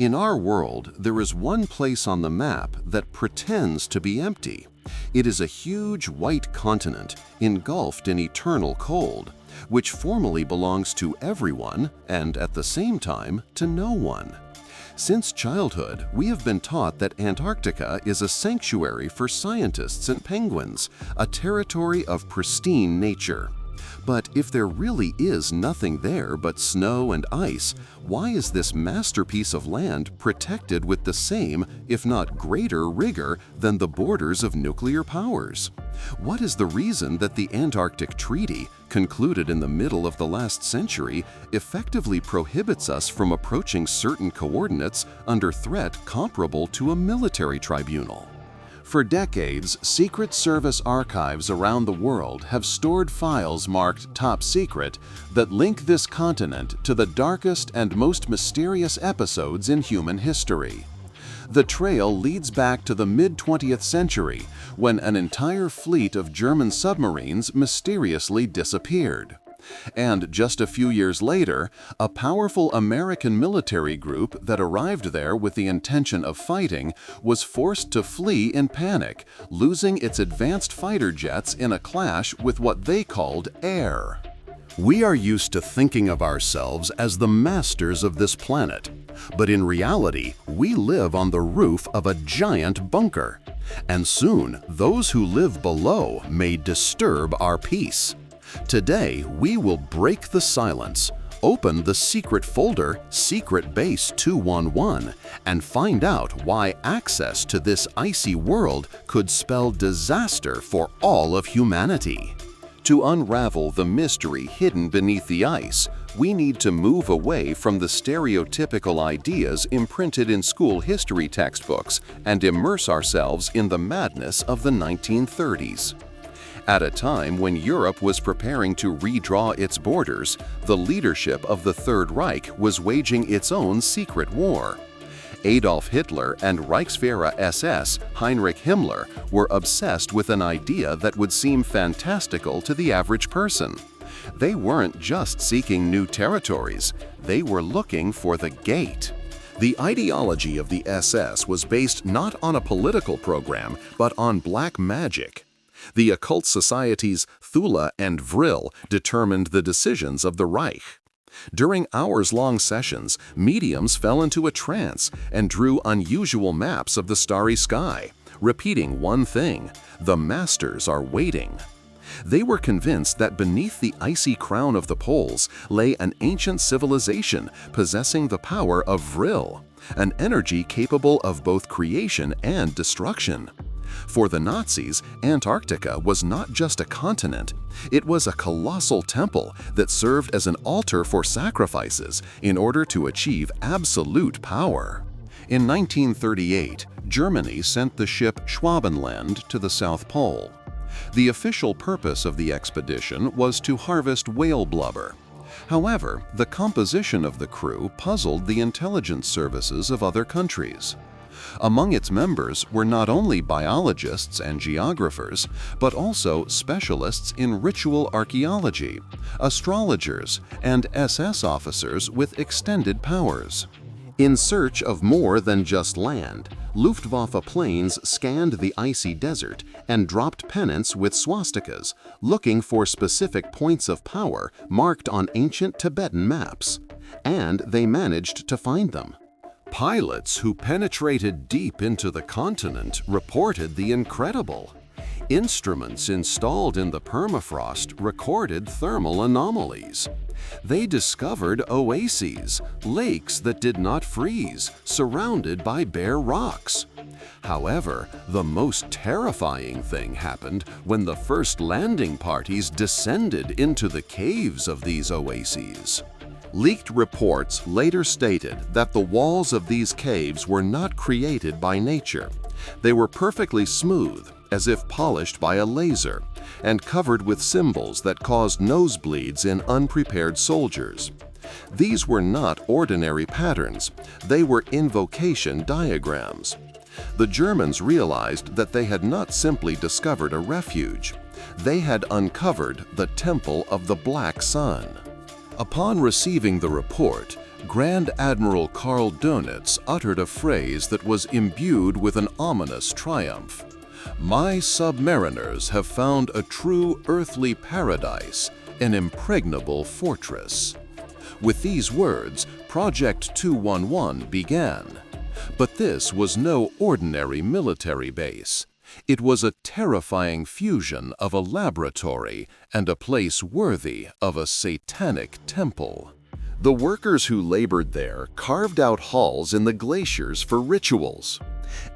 In our world, there is one place on the map that pretends to be empty. It is a huge white continent engulfed in eternal cold, which formally belongs to everyone and at the same time to no one. Since childhood, we have been taught that Antarctica is a sanctuary for scientists and penguins, a territory of pristine nature. But if there really is nothing there but snow and ice, why is this masterpiece of land protected with the same, if not greater, rigor than the borders of nuclear powers? What is the reason that the Antarctic Treaty, concluded in the middle of the last century, effectively prohibits us from approaching certain coordinates under threat comparable to a military tribunal? For decades, Secret Service archives around the world have stored files marked Top Secret that link this continent to the darkest and most mysterious episodes in human history. The trail leads back to the mid-20th century, when an entire fleet of German submarines mysteriously disappeared. And just a few years later, a powerful American military group that arrived there with the intention of fighting was forced to flee in panic, losing its advanced fighter jets in a clash with what they called air. We are used to thinking of ourselves as the masters of this planet, but in reality, we live on the roof of a giant bunker. And soon, those who live below may disturb our peace. Today, we will break the silence, open the secret folder Secret Base 211, and find out why access to this icy world could spell disaster for all of humanity. To unravel the mystery hidden beneath the ice, we need to move away from the stereotypical ideas imprinted in school history textbooks and immerse ourselves in the madness of the 1930s. At a time when Europe was preparing to redraw its borders, the leadership of the Third Reich was waging its own secret war. Adolf Hitler and Reichsführer SS Heinrich Himmler were obsessed with an idea that would seem fantastical to the average person. They weren't just seeking new territories, they were looking for the gate. The ideology of the SS was based not on a political program, but on black magic. The occult societies Thule and Vril determined the decisions of the Reich. During hours-long sessions, mediums fell into a trance and drew unusual maps of the starry sky, repeating one thing: the masters are waiting. They were convinced that beneath the icy crown of the poles lay an ancient civilization possessing the power of Vril, an energy capable of both creation and destruction. For the Nazis, Antarctica was not just a continent, it was a colossal temple that served as an altar for sacrifices in order to achieve absolute power. In 1938, Germany sent the ship Schwabenland to the South Pole. The official purpose of the expedition was to harvest whale blubber. However, the composition of the crew puzzled the intelligence services of other countries. Among its members were not only biologists and geographers, but also specialists in ritual archaeology, astrologers, and SS officers with extended powers. In search of more than just land, Luftwaffe planes scanned the icy desert and dropped pennants with swastikas, looking for specific points of power marked on ancient Tibetan maps. And they managed to find them. Pilots who penetrated deep into the continent reported the incredible. Instruments installed in the permafrost recorded thermal anomalies. They discovered oases, lakes that did not freeze, surrounded by bare rocks. However, the most terrifying thing happened when the first landing parties descended into the caves of these oases. Leaked reports later stated that the walls of these caves were not created by nature. They were perfectly smooth, as if polished by a laser, and covered with symbols that caused nosebleeds in unprepared soldiers. These were not ordinary patterns, they were invocation diagrams. The Germans realized that they had not simply discovered a refuge, they had uncovered the Temple of the Black Sun. Upon receiving the report, Grand Admiral Karl Dönitz uttered a phrase that was imbued with an ominous triumph. "My submariners have found a true earthly paradise, an impregnable fortress." With these words, Project 211 began. But this was no ordinary military base. It was a terrifying fusion of a laboratory and a place worthy of a satanic temple. The workers who labored there carved out halls in the glaciers for rituals.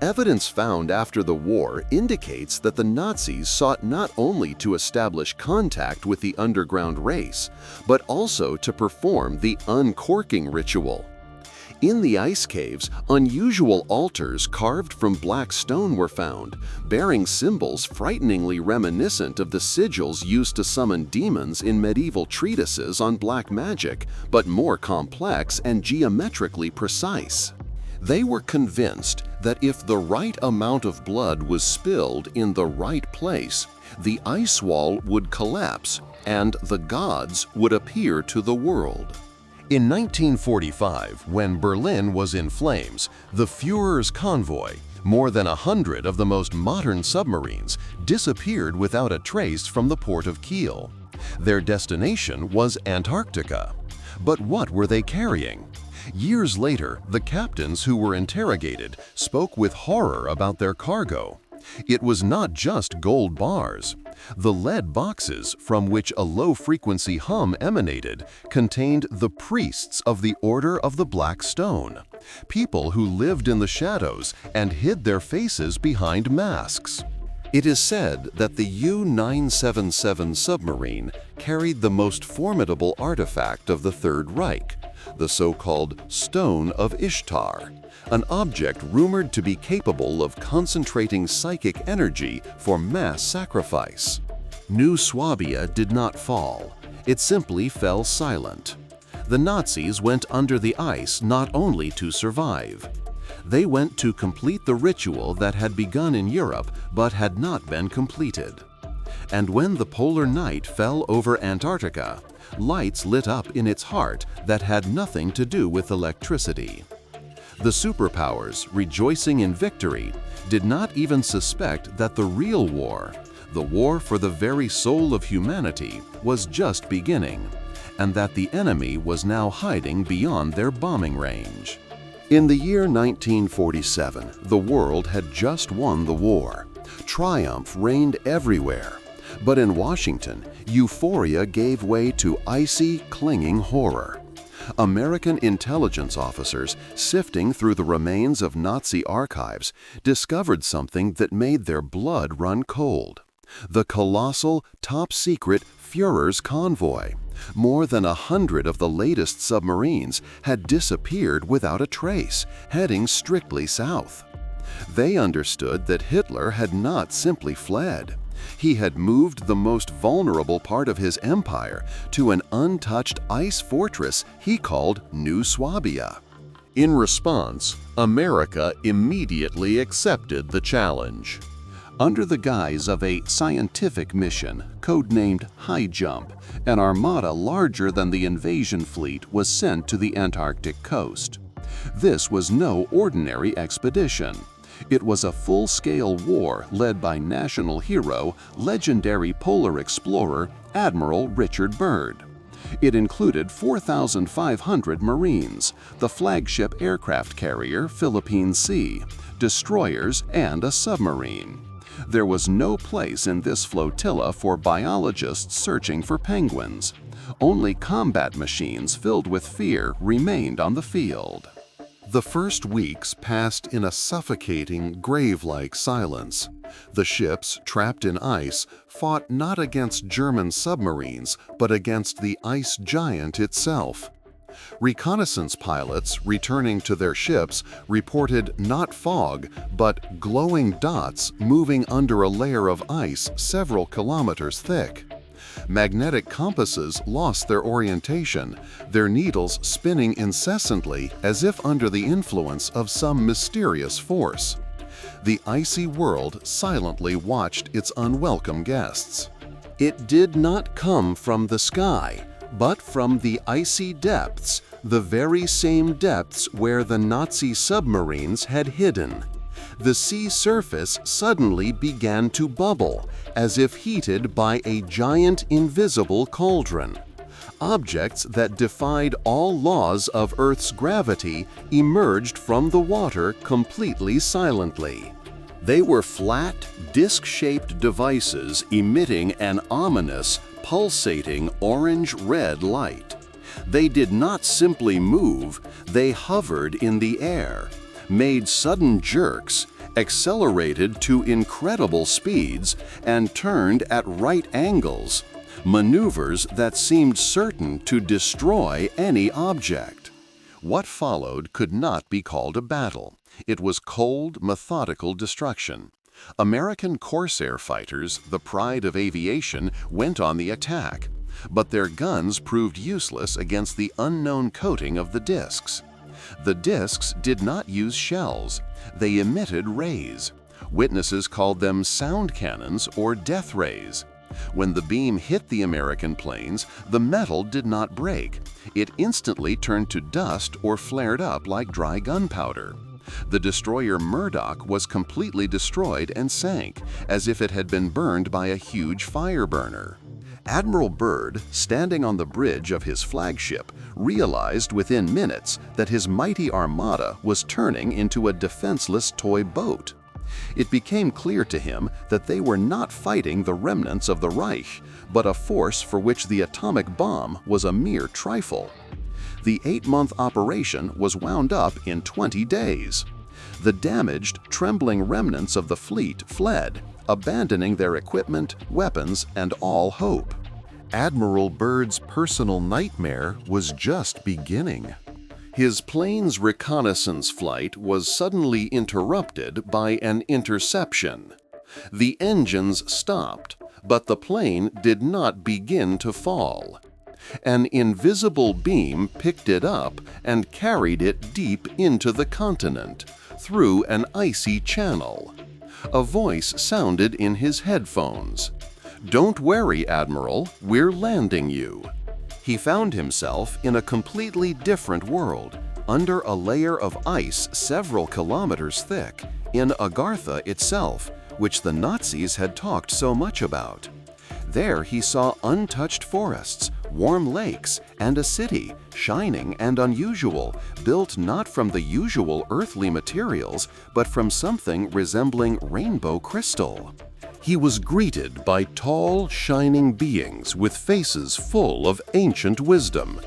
Evidence found after the war indicates that the Nazis sought not only to establish contact with the underground race, but also to perform the uncorking ritual. In the ice caves, unusual altars carved from black stone were found, bearing symbols frighteningly reminiscent of the sigils used to summon demons in medieval treatises on black magic, but more complex and geometrically precise. They were convinced that if the right amount of blood was spilled in the right place, the ice wall would collapse and the gods would appear to the world. In 1945, when Berlin was in flames, the Führer's convoy, more than 100 of the most modern submarines, disappeared without a trace from the port of Kiel. Their destination was Antarctica. But what were they carrying? Years later, the captains who were interrogated spoke with horror about their cargo. It was not just gold bars. The lead boxes, from which a low-frequency hum emanated, contained the priests of the Order of the Black Stone, people who lived in the shadows and hid their faces behind masks. It is said that the U-977 submarine carried the most formidable artifact of the Third Reich, the so-called Stone of Ishtar, an object rumored to be capable of concentrating psychic energy for mass sacrifice. New Swabia did not fall. It simply fell silent. The Nazis went under the ice not only to survive. They went to complete the ritual that had begun in Europe but had not been completed. And when the polar night fell over Antarctica, lights lit up in its heart that had nothing to do with electricity. The superpowers, rejoicing in victory, did not even suspect that the real war, the war for the very soul of humanity, was just beginning, and that the enemy was now hiding beyond their bombing range. In the year 1947, the world had just won the war. Triumph reigned everywhere. But in Washington, euphoria gave way to icy, clinging horror. American intelligence officers, sifting through the remains of Nazi archives, discovered something that made their blood run cold. The colossal, top-secret Führer's convoy. More than 100 of the latest submarines had disappeared without a trace, heading strictly south. They understood that Hitler had not simply fled. He had moved the most vulnerable part of his empire to an untouched ice fortress he called New Swabia. In response, America immediately accepted the challenge. Under the guise of a scientific mission, codenamed High Jump, an armada larger than the invasion fleet was sent to the Antarctic coast. This was no ordinary expedition. It was a full-scale war led by national hero, legendary polar explorer Admiral Richard Byrd. It included 4,500 Marines, the flagship aircraft carrier Philippine Sea, destroyers, and a submarine. There was no place in this flotilla for biologists searching for penguins. Only combat machines filled with fear remained on the field. The first weeks passed in a suffocating, grave-like silence. The ships, trapped in ice, fought not against German submarines, but against the ice giant itself. Reconnaissance pilots, returning to their ships, reported not fog, but glowing dots moving under a layer of ice several kilometers thick. Magnetic compasses lost their orientation, their needles spinning incessantly as if under the influence of some mysterious force. The icy world silently watched its unwelcome guests. It did not come from the sky, but from the icy depths, the very same depths where the Nazi submarines had hidden. The sea surface suddenly began to bubble, as if heated by a giant invisible cauldron. Objects that defied all laws of Earth's gravity emerged from the water completely silently. They were flat, disc-shaped devices emitting an ominous, pulsating orange-red light. They did not simply move, they hovered in the air, made sudden jerks, accelerated to incredible speeds, and turned at right angles, maneuvers that seemed certain to destroy any object. What followed could not be called a battle. It was cold, methodical destruction. American Corsair fighters, the pride of aviation, went on the attack, but their guns proved useless against the unknown coating of the discs. The discs did not use shells. They emitted rays. Witnesses called them sound cannons or death rays. When the beam hit the American planes, the metal did not break. It instantly turned to dust or flared up like dry gunpowder. The destroyer Murdoch was completely destroyed and sank, as if it had been burned by a huge fire burner. Admiral Byrd, standing on the bridge of his flagship, realized within minutes that his mighty armada was turning into a defenseless toy boat. It became clear to him that they were not fighting the remnants of the Reich, but a force for which the atomic bomb was a mere trifle. The 8-month operation was wound up in 20 days. The damaged, trembling remnants of the fleet fled, abandoning their equipment, weapons, and all hope. Admiral Byrd's personal nightmare was just beginning. His plane's reconnaissance flight was suddenly interrupted by an interception. The engines stopped, but the plane did not begin to fall. An invisible beam picked it up and carried it deep into the continent, through an icy channel. A voice sounded in his headphones. "Don't worry, Admiral, we're landing you." He found himself in a completely different world, under a layer of ice several kilometers thick, in Agartha itself, which the Nazis had talked so much about. There he saw untouched forests, warm lakes, and a city, shining and unusual, built not from the usual earthly materials, but from something resembling rainbow crystal. He was greeted by tall, shining beings with faces full of ancient wisdom.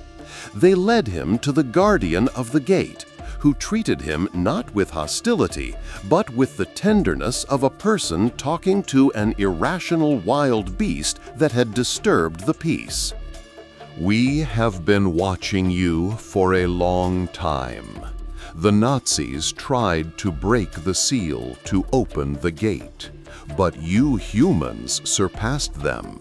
They led him to the guardian of the gate, who treated him not with hostility, but with the tenderness of a person talking to an irrational wild beast that had disturbed the peace. "We have been watching you for a long time. The Nazis tried to break the seal to open the gate, but you humans surpassed them.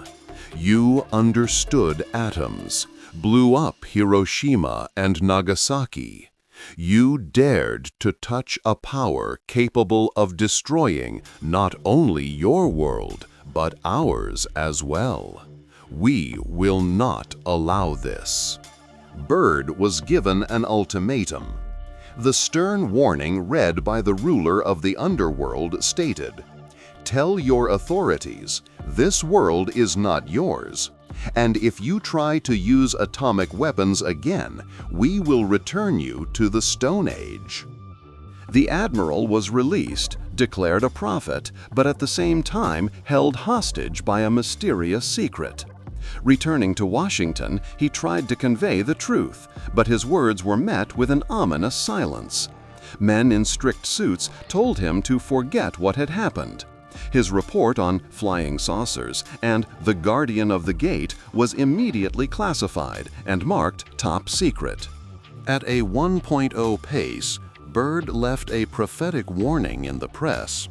You understood atoms, blew up Hiroshima and Nagasaki. You dared to touch a power capable of destroying not only your world, but ours as well. We will not allow this." Byrd was given an ultimatum. The stern warning read by the ruler of the underworld stated, "Tell your authorities, this world is not yours. And if you try to use atomic weapons again, we will return you to the Stone Age." The admiral was released, declared a prophet, but at the same time held hostage by a mysterious secret. Returning to Washington, he tried to convey the truth, but his words were met with an ominous silence. Men in strict suits told him to forget what had happened. His report on flying saucers and the Guardian of the Gate was immediately classified and marked top secret. At a 1.0 pace, Byrd left a prophetic warning in the press.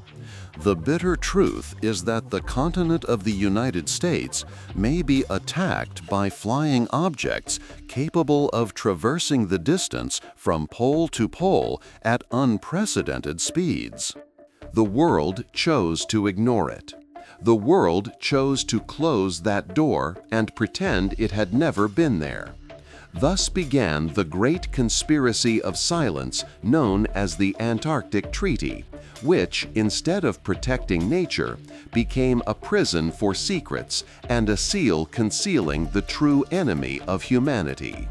The bitter truth is that the continent of the United States may be attacked by flying objects capable of traversing the distance from pole to pole at unprecedented speeds. The world chose to ignore it. The world chose to close that door and pretend it had never been there. Thus began the great conspiracy of silence known as the Antarctic Treaty, which, instead of protecting nature, became a prison for secrets and a seal concealing the true enemy of humanity.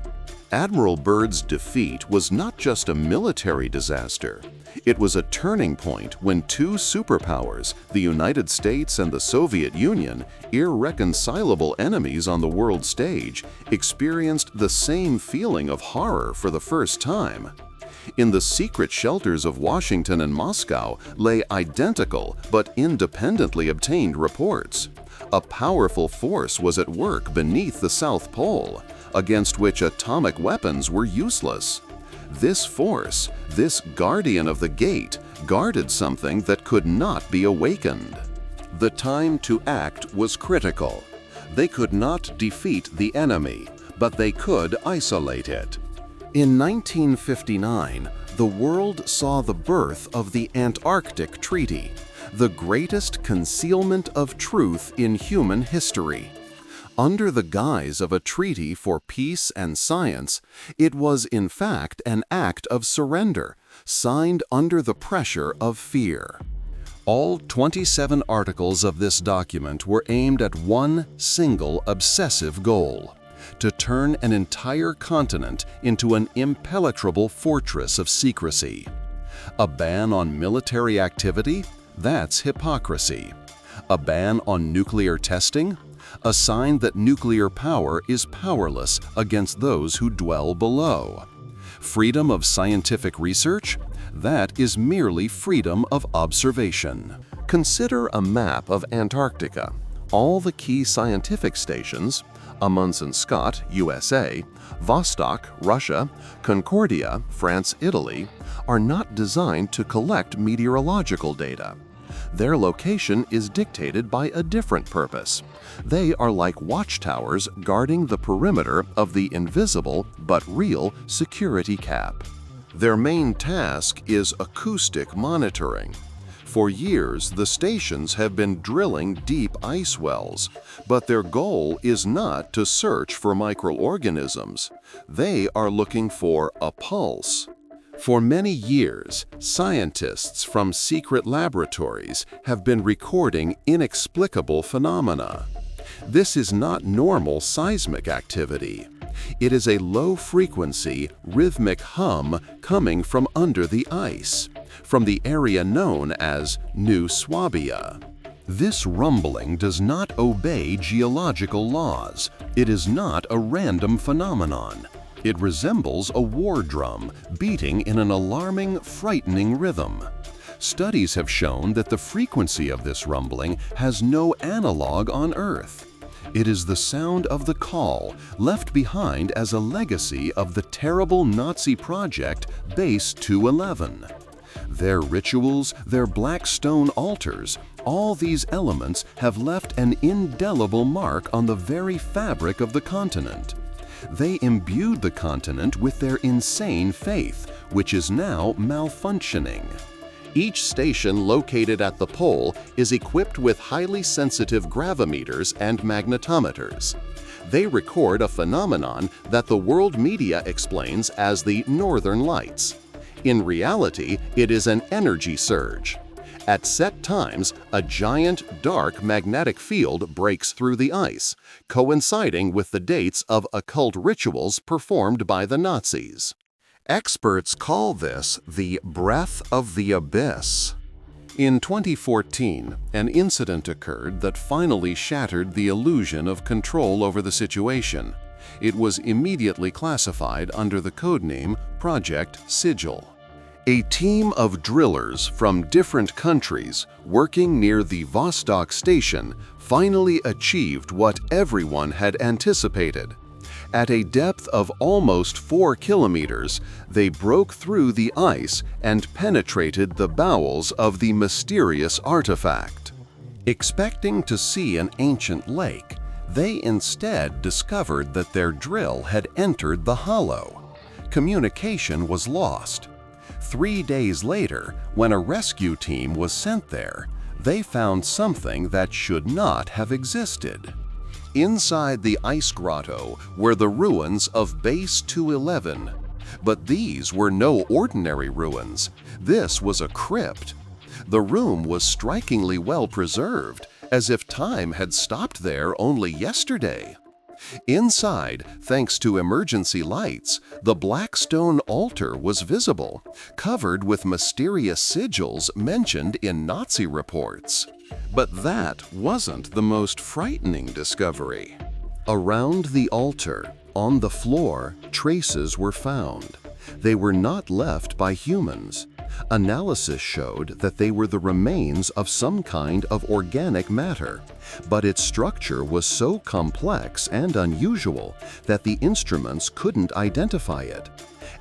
Admiral Byrd's defeat was not just a military disaster. It was a turning point when two superpowers, the United States and the Soviet Union, irreconcilable enemies on the world stage, experienced the same feeling of horror for the first time. In the secret shelters of Washington and Moscow lay identical but independently obtained reports. A powerful force was at work beneath the South Pole, against which atomic weapons were useless. This force, this guardian of the gate, guarded something that could not be awakened. The time to act was critical. They could not defeat the enemy, but they could isolate it. In 1959, the world saw the birth of the Antarctic Treaty, the greatest concealment of truth in human history. Under the guise of a treaty for peace and science, it was in fact an act of surrender, signed under the pressure of fear. All 27 articles of this document were aimed at one single obsessive goal: to turn an entire continent into an impenetrable fortress of secrecy. A ban on military activity? That's hypocrisy. A ban on nuclear testing? A sign that nuclear power is powerless against those who dwell below. Freedom of scientific research? That is merely freedom of observation. Consider a map of Antarctica. All the key scientific stations, Amundsen Scott, USA, Vostok, Russia, Concordia, France, Italy, are not designed to collect meteorological data. Their location is dictated by a different purpose. They are like watchtowers guarding the perimeter of the invisible but real security cap. Their main task is acoustic monitoring. For years, the stations have been drilling deep ice wells, but their goal is not to search for microorganisms. They are looking for a pulse. For many years, scientists from secret laboratories have been recording inexplicable phenomena. This is not normal seismic activity. It is a low-frequency, rhythmic hum coming from under the ice, from the area known as New Swabia. This rumbling does not obey geological laws. It is not a random phenomenon. It resembles a war drum beating in an alarming, frightening rhythm. Studies have shown that the frequency of this rumbling has no analog on Earth. It is the sound of the call left behind as a legacy of the terrible Nazi project Base 211. Their rituals, their black stone altars, all these elements have left an indelible mark on the very fabric of the continent. They imbued the continent with their insane faith, which is now malfunctioning. Each station located at the pole is equipped with highly sensitive gravimeters and magnetometers. They record a phenomenon that the world media explains as the Northern Lights. In reality, it is an energy surge. At set times, a giant, dark magnetic field breaks through the ice, coinciding with the dates of occult rituals performed by the Nazis. Experts call this the breath of the abyss. In 2014, an incident occurred that finally shattered the illusion of control over the situation. It was immediately classified under the codename Project Sigil. A team of drillers from different countries working near the Vostok station finally achieved what everyone had anticipated. At a depth of almost 4 kilometers, they broke through the ice and penetrated the bowels of the mysterious artifact. Expecting to see an ancient lake, they instead discovered that their drill had entered the hollow. Communication was lost. 3 days later, when a rescue team was sent there, they found something that should not have existed. Inside the ice grotto were the ruins of Base 211. But these were no ordinary ruins. This was a crypt. The room was strikingly well preserved, as if time had stopped there only yesterday. Inside, thanks to emergency lights, the black stone altar was visible, covered with mysterious sigils mentioned in Nazi reports. But that wasn't the most frightening discovery. Around the altar, on the floor, traces were found. They were not left by humans. Analysis showed that they were the remains of some kind of organic matter, but its structure was so complex and unusual that the instruments couldn't identify it.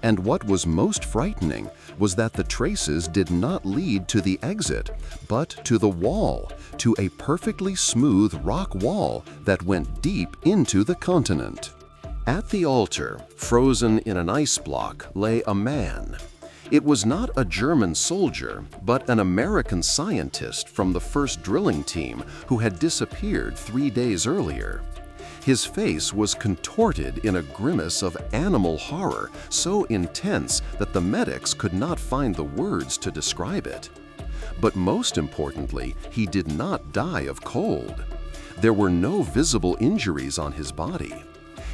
And what was most frightening was that the traces did not lead to the exit, but to the wall, to a perfectly smooth rock wall that went deep into the continent. At the altar, frozen in an ice block, lay a man. It was not a German soldier, but an American scientist from the first drilling team who had disappeared 3 days earlier. His face was contorted in a grimace of animal horror so intense that the medics could not find the words to describe it. But most importantly, he did not die of cold. There were no visible injuries on his body.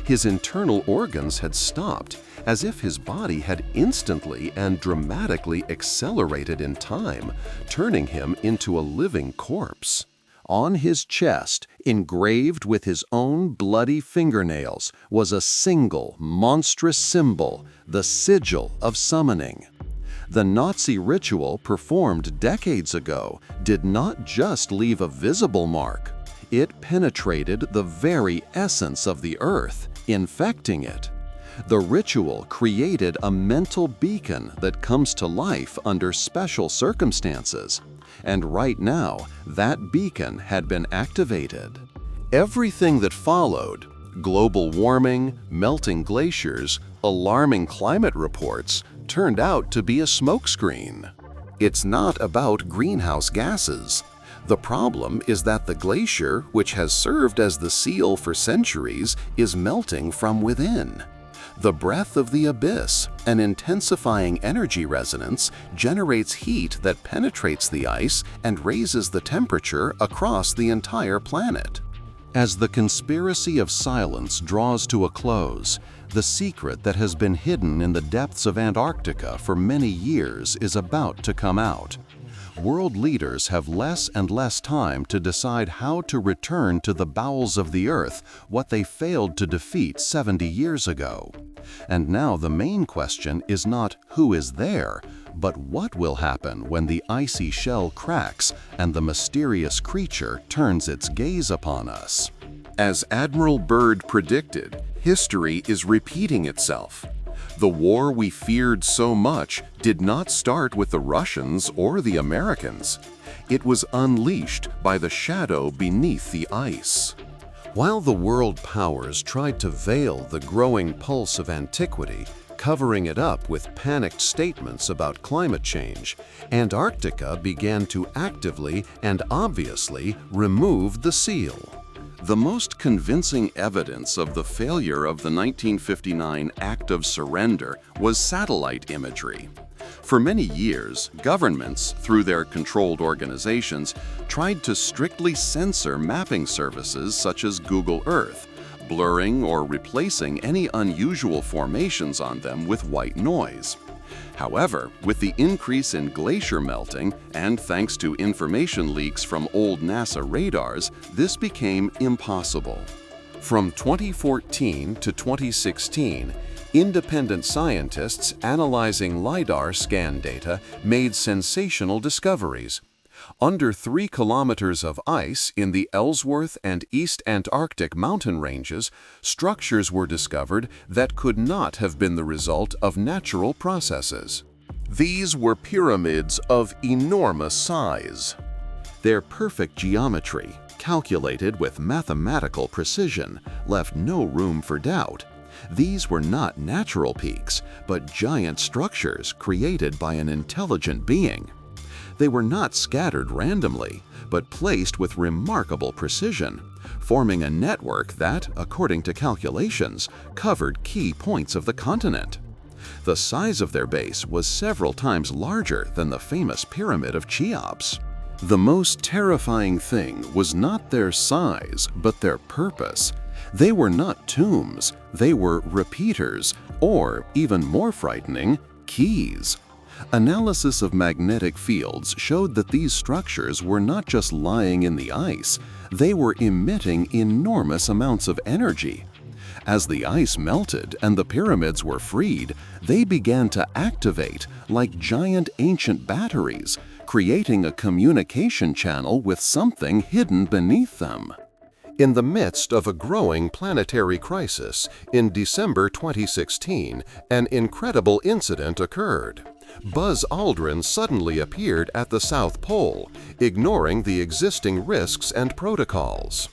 His internal organs had stopped, as if his body had instantly and dramatically accelerated in time, turning him into a living corpse. On his chest, engraved with his own bloody fingernails, was a single, monstrous symbol, the sigil of summoning. The Nazi ritual performed decades ago did not just leave a visible mark. It penetrated the very essence of the earth, infecting it. The ritual created a mental beacon that comes to life under special circumstances, and right now, that beacon had been activated. Everything that followed, global warming, melting glaciers, alarming climate reports, turned out to be a smokescreen. It's not about greenhouse gases. The problem is that the glacier, which has served as the seal for centuries, is melting from within. The breath of the abyss, an intensifying energy resonance, generates heat that penetrates the ice and raises the temperature across the entire planet. As the conspiracy of silence draws to a close, the secret that has been hidden in the depths of Antarctica for many years is about to come out. World leaders have less and less time to decide how to return to the bowels of the earth what they failed to defeat 70 years ago. And now the main question is not who is there, but what will happen when the icy shell cracks and the mysterious creature turns its gaze upon us. As Admiral Byrd predicted, history is repeating itself. The war we feared so much did not start with the Russians or the Americans. It was unleashed by the shadow beneath the ice. While the world powers tried to veil the growing pulse of antiquity, covering it up with panicked statements about climate change, Antarctica began to actively and obviously remove the seal. The most convincing evidence of the failure of the 1959 Act of Surrender was satellite imagery. For many years, governments, through their controlled organizations, tried to strictly censor mapping services such as Google Earth, blurring or replacing any unusual formations on them with white noise. However, with the increase in glacier melting and thanks to information leaks from old NASA radars, this became impossible. From 2014 to 2016, independent scientists analyzing LiDAR scan data made sensational discoveries. Under 3 kilometers of ice in the Ellsworth and East Antarctic mountain ranges, structures were discovered that could not have been the result of natural processes. These were pyramids of enormous size. Their perfect geometry, calculated with mathematical precision, left no room for doubt. These were not natural peaks, but giant structures created by an intelligent being. They were not scattered randomly, but placed with remarkable precision, forming a network that, according to calculations, covered key points of the continent. The size of their base was several times larger than the famous Pyramid of Cheops. The most terrifying thing was not their size, but their purpose. They were not tombs, they were repeaters, or, even more frightening, keys. Analysis of magnetic fields showed that these structures were not just lying in the ice, they were emitting enormous amounts of energy. As the ice melted and the pyramids were freed, they began to activate like giant ancient batteries, creating a communication channel with something hidden beneath them. In the midst of a growing planetary crisis, in December 2016, an incredible incident occurred. Buzz Aldrin suddenly appeared at the South Pole, ignoring the existing risks and protocols.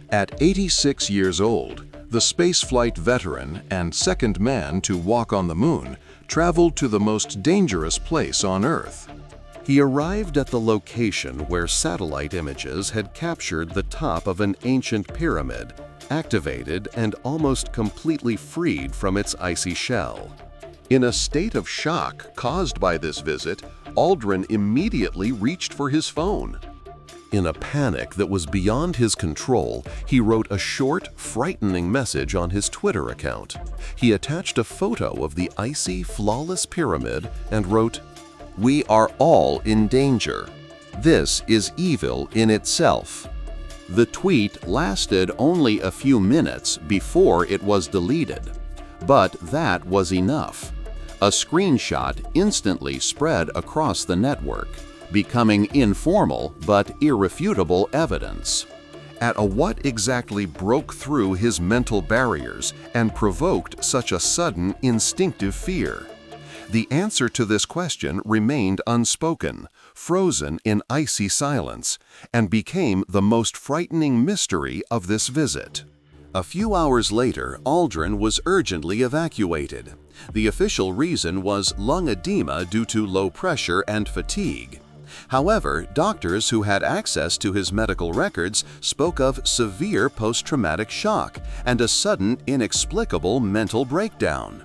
At 86 years old, the spaceflight veteran and second man to walk on the moon traveled to the most dangerous place on Earth. He arrived at the location where satellite images had captured the top of an ancient pyramid, activated and almost completely freed from its icy shell. In a state of shock caused by this visit, Aldrin immediately reached for his phone. In a panic that was beyond his control, he wrote a short, frightening message on his Twitter account. He attached a photo of the icy, flawless pyramid and wrote, "We are all in danger. This is evil in itself." The tweet lasted only a few minutes before it was deleted. But that was enough. A screenshot instantly spread across the network, becoming informal but irrefutable evidence. What exactly broke through his mental barriers and provoked such a sudden, instinctive fear? The answer to this question remained unspoken, frozen in icy silence, and became the most frightening mystery of this visit. A few hours later, Aldrin was urgently evacuated. The official reason was lung edema due to low pressure and fatigue. However, doctors who had access to his medical records spoke of severe post-traumatic shock and a sudden, inexplicable mental breakdown.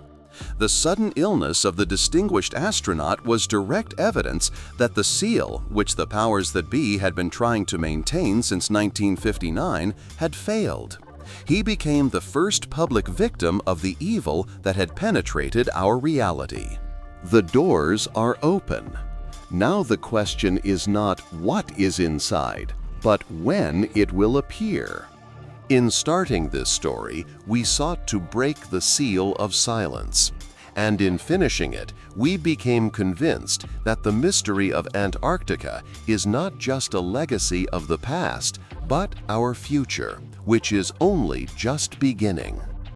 The sudden illness of the distinguished astronaut was direct evidence that the seal, which the powers that be had been trying to maintain since 1959, had failed. He became the first public victim of the evil that had penetrated our reality. The doors are open. Now the question is not what is inside, but when it will appear. In starting this story, we sought to break the seal of silence. And in finishing it, we became convinced that the mystery of Antarctica is not just a legacy of the past, but our future, which is only just beginning.